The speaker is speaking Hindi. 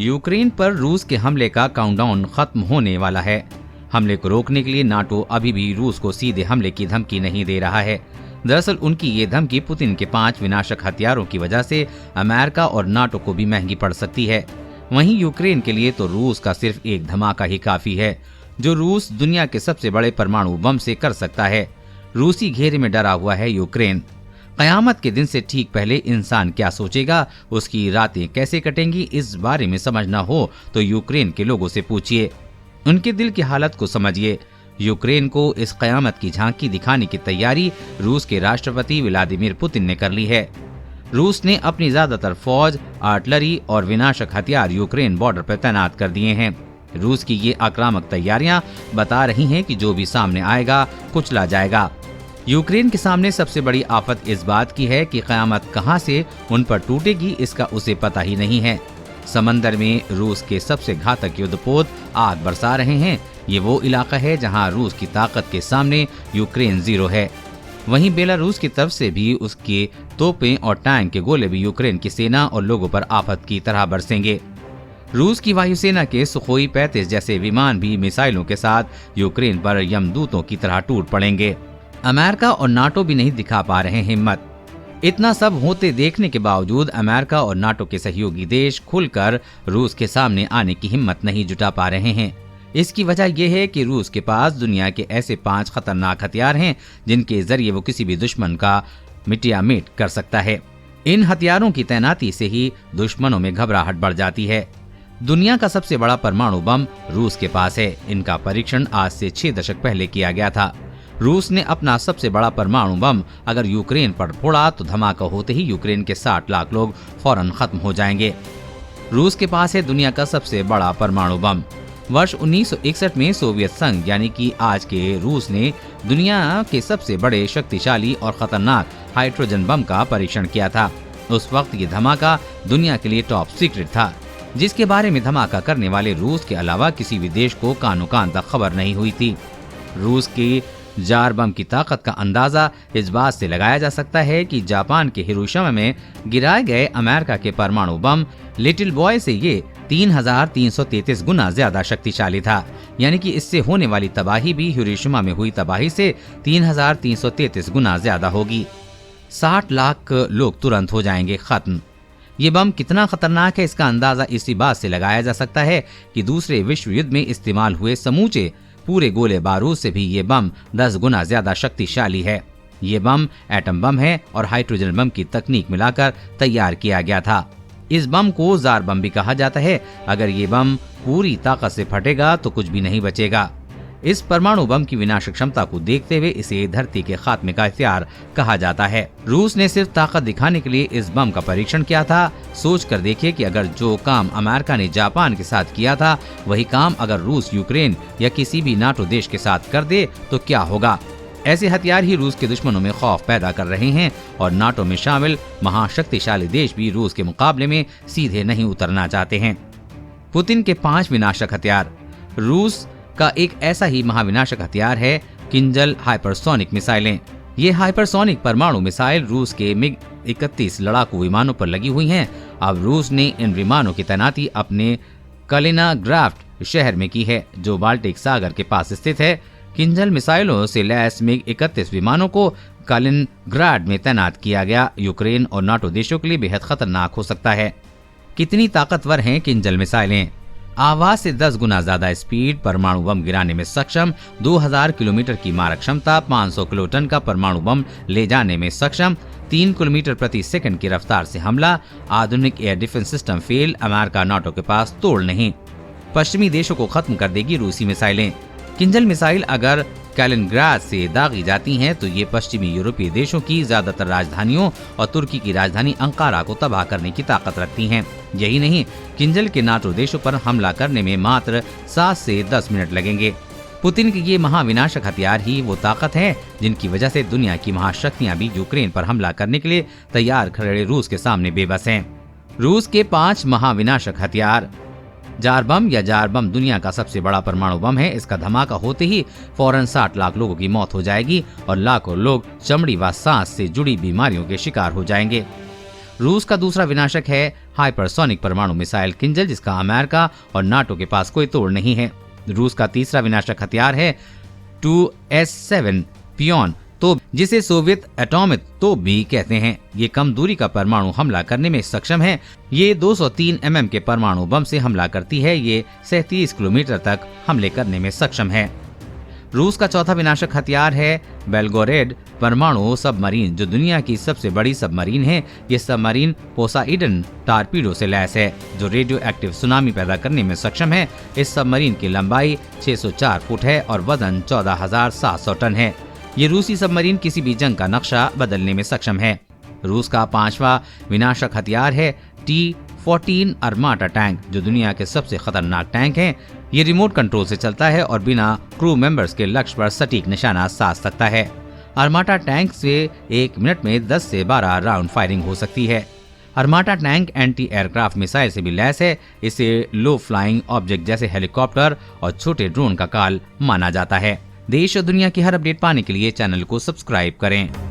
यूक्रेन पर रूस के हमले का काउंटडाउन खत्म होने वाला है। हमले को रोकने के लिए नाटो अभी भी रूस को सीधे हमले की धमकी नहीं दे रहा है। दरअसल उनकी ये धमकी पुतिन के 5 विनाशक हथियारों की वजह से अमेरिका और नाटो को भी महंगी पड़ सकती है। वहीं यूक्रेन के लिए तो रूस का सिर्फ एक धमाका ही काफी है, जो रूस दुनिया के सबसे बड़े परमाणु बम से कर सकता है। रूसी घेरे में डरा हुआ है यूक्रेन। कयामत के दिन से ठीक पहले इंसान क्या सोचेगा, उसकी रातें कैसे कटेंगी, इस बारे में समझना हो तो यूक्रेन के लोगों से पूछिए, उनके दिल की हालत को समझिए। यूक्रेन को इस कयामत की झांकी दिखाने की तैयारी रूस के राष्ट्रपति व्लादिमीर पुतिन ने कर ली है। रूस ने अपनी ज्यादातर फौज, आर्टिलरी और विनाशक हथियार यूक्रेन बॉर्डर पर तैनात कर दिए हैं। रूस की ये आक्रामक तैयारियां बता रही हैं कि जो भी सामने आएगा कुचला जाएगा। यूक्रेन के सामने सबसे बड़ी आफत इस बात की है कि कयामत कहां से उन पर टूटेगी, इसका उसे पता ही नहीं है। समंदर में रूस के सबसे घातक युद्धपोत आग बरसा रहे हैं। ये वो इलाका है जहां रूस की ताकत के सामने यूक्रेन जीरो है। वहीं बेलारूस की तरफ से भी उसके तोपें और टैंक के गोले भी यूक्रेन की सेना और लोगों पर आफत की तरह बरसेंगे। रूस की वायुसेना के सुखोई 35 जैसे विमान भी मिसाइलों के साथ यूक्रेन पर यमदूतों की तरह टूट पड़ेंगे। अमेरिका और नाटो भी नहीं दिखा पा रहे हिम्मत। इतना सब होते देखने के बावजूद अमेरिका और नाटो के सहयोगी देश खुलकर रूस के सामने आने की हिम्मत नहीं जुटा पा रहे हैं। इसकी वजह यह है कि रूस के पास दुनिया के ऐसे 5 खतरनाक हथियार हैं जिनके जरिए वो किसी भी दुश्मन का मिटिया-मिट कर सकता है। इन हथियारों की तैनाती से ही दुश्मनों में घबराहट बढ़ जाती है। दुनिया का सबसे बड़ा परमाणु बम रूस के पास है। इनका परीक्षण आज से 6 दशक पहले किया गया था। रूस ने अपना सबसे बड़ा परमाणु बम अगर यूक्रेन पर फोड़ा तो धमाका होते ही यूक्रेन के 60 लाख लोग फौरन खत्म हो जाएंगे। रूस के पास है दुनिया का सबसे बड़ा परमाणु बम। वर्ष 1961 में सोवियत संघ यानी कि आज के रूस ने दुनिया के सबसे बड़े, शक्तिशाली और खतरनाक हाइड्रोजन बम का परीक्षण किया था। उस वक्त ये धमाका दुनिया के लिए टॉप सीक्रेट था, जिसके बारे में धमाका करने वाले रूस के अलावा किसी भी देश को कानो कान तक खबर नहीं हुई थी। रूस की जार बम की ताकत का अंदाजा इस बात से लगाया जा सकता है कि जापान के हिरोशिमा में गिराए गए अमेरिका के परमाणु बम लिटिल बॉय से ये 3333 गुना ज्यादा शक्तिशाली था। यानी कि इससे होने वाली तबाही भी हिरोशिमा में हुई तबाही से 3333 गुना ज्यादा होगी। 60 लाख लोग तुरंत हो जाएंगे खत्म। ये बम कितना खतरनाक है, इसका अंदाजा इसी बात से लगाया जा सकता है कि दूसरे विश्व युद्ध में इस्तेमाल हुए समूचे पूरे गोले बारूद से भी ये बम 10 गुना ज्यादा शक्तिशाली है। ये बम एटम बम है और हाइड्रोजन बम की तकनीक मिलाकर तैयार किया गया था। इस बम को जार बम भी कहा जाता है। अगर ये बम पूरी ताकत से फटेगा तो कुछ भी नहीं बचेगा। इस परमाणु बम की विनाशक क्षमता को देखते हुए इसे धरती के खात्मे का हथियार कहा जाता है। रूस ने सिर्फ ताकत दिखाने के लिए इस बम का परीक्षण किया था। सोच कर देखिए कि अगर जो काम अमेरिका ने जापान के साथ किया था, वही काम अगर रूस यूक्रेन या किसी भी नाटो देश के साथ कर दे तो क्या होगा। ऐसे हथियार ही रूस के दुश्मनों में खौफ पैदा कर रहे हैं और नाटो में शामिल महाशक्तिशाली देश भी रूस के मुकाबले में सीधे नहीं उतरना चाहते हैं। पुतिन के 5 विनाशक हथियार। रूस का एक ऐसा ही महाविनाशक हथियार है किंजल हाइपरसोनिक मिसाइलें। ये हाइपरसोनिक परमाणु मिसाइल रूस के मिग 31 लड़ाकू विमानों पर लगी हुई हैं। अब रूस ने इन विमानों की तैनाती अपने कलिनाग्राड शहर में की है, जो बाल्टिक सागर के पास स्थित है। किंजल मिसाइलों से लैस मिग 31 विमानों को कलिनग्राड में तैनात किया गया। यूक्रेन और नाटो देशों के लिए बेहद खतरनाक हो सकता है। कितनी ताकतवर हैं किंजल मिसाइलें। आवाज से 10 गुना ज्यादा स्पीड, परमाणु बम गिराने में सक्षम, 2000 किलोमीटर की मारक क्षमता, 500 किलोटन का परमाणु बम ले जाने में सक्षम, 3 किलोमीटर प्रति सेकंड की रफ्तार से हमला, आधुनिक air defence system fail. America NATO के पास तोड़ नहीं। पश्चिमी देशों को खत्म कर देगी रूसी मिसाइलें। किंजल मिसाइल अगर कैलिनग्राड से दागी जाती हैं तो ये पश्चिमी यूरोपीय देशों की ज्यादातर राजधानियों और तुर्की की राजधानी अंकारा को तबाह करने की ताकत रखती हैं। यही नहीं, किंजल के नाटो देशों पर हमला करने में मात्र 7 से 10 मिनट लगेंगे। पुतिन के ये महाविनाशक हथियार ही वो ताकत है जिनकी वजह से दुनिया की महाशक्तियां भी यूक्रेन पर हमला करने के लिए तैयार खड़े रूस के सामने बेबस हैं। रूस के 5 महाविनाशक हथियार। जार बम या जार बम दुनिया का सबसे बड़ा परमाणु बम है। इसका धमाका होते ही फौरन 60 लाख लोगों की मौत हो जाएगी और लाखों लोग चमड़ी व सांस से जुड़ी बीमारियों के शिकार हो जाएंगे। रूस का दूसरा विनाशक है हाइपरसोनिक परमाणु मिसाइल किंजल, जिसका अमेरिका और नाटो के पास कोई तोड़ नहीं है। रूस का तीसरा विनाशक हथियार है 2S7 पियोन तोप, जिसे सोवियत एटॉमिक तोप भी कहते हैं। ये कम दूरी का परमाणु हमला करने में सक्षम है। ये 203 mm के परमाणु बम से हमला करती है। ये 37 किलोमीटर तक हमले करने में सक्षम है। रूस का चौथा विनाशक हथियार है बेलगोरेड परमाणु सबमरीन, जो दुनिया की सबसे बड़ी सबमरीन है। ये सबमरीन पोसाइडन टारपीडो से लैस है, जो रेडियो एक्टिव सुनामी पैदा करने में सक्षम है। इस सबमरीन की लंबाई 604 फुट है और वजन 14,700 टन है। ये रूसी सबमरीन किसी भी जंग का नक्शा बदलने में सक्षम है। रूस का पांचवा विनाशक हथियार है T-14 अरमाटा टैंक, जो दुनिया के सबसे खतरनाक टैंक है। ये रिमोट कंट्रोल से चलता है और बिना क्रू मेंबर्स के लक्ष्य पर सटीक निशाना साध सकता है। अरमाटा टैंक से 1 मिनट में 10 से 12 राउंड फायरिंग हो सकती है। अरमाटा टैंक एंटी एयरक्राफ्ट मिसाइल से भी लैस है। इसे लो फ्लाइंग ऑब्जेक्ट जैसे हेलीकॉप्टर और छोटे ड्रोन का काल माना जाता है। देश और दुनिया की हर अपडेट पाने के लिए चैनल को सब्सक्राइब करें।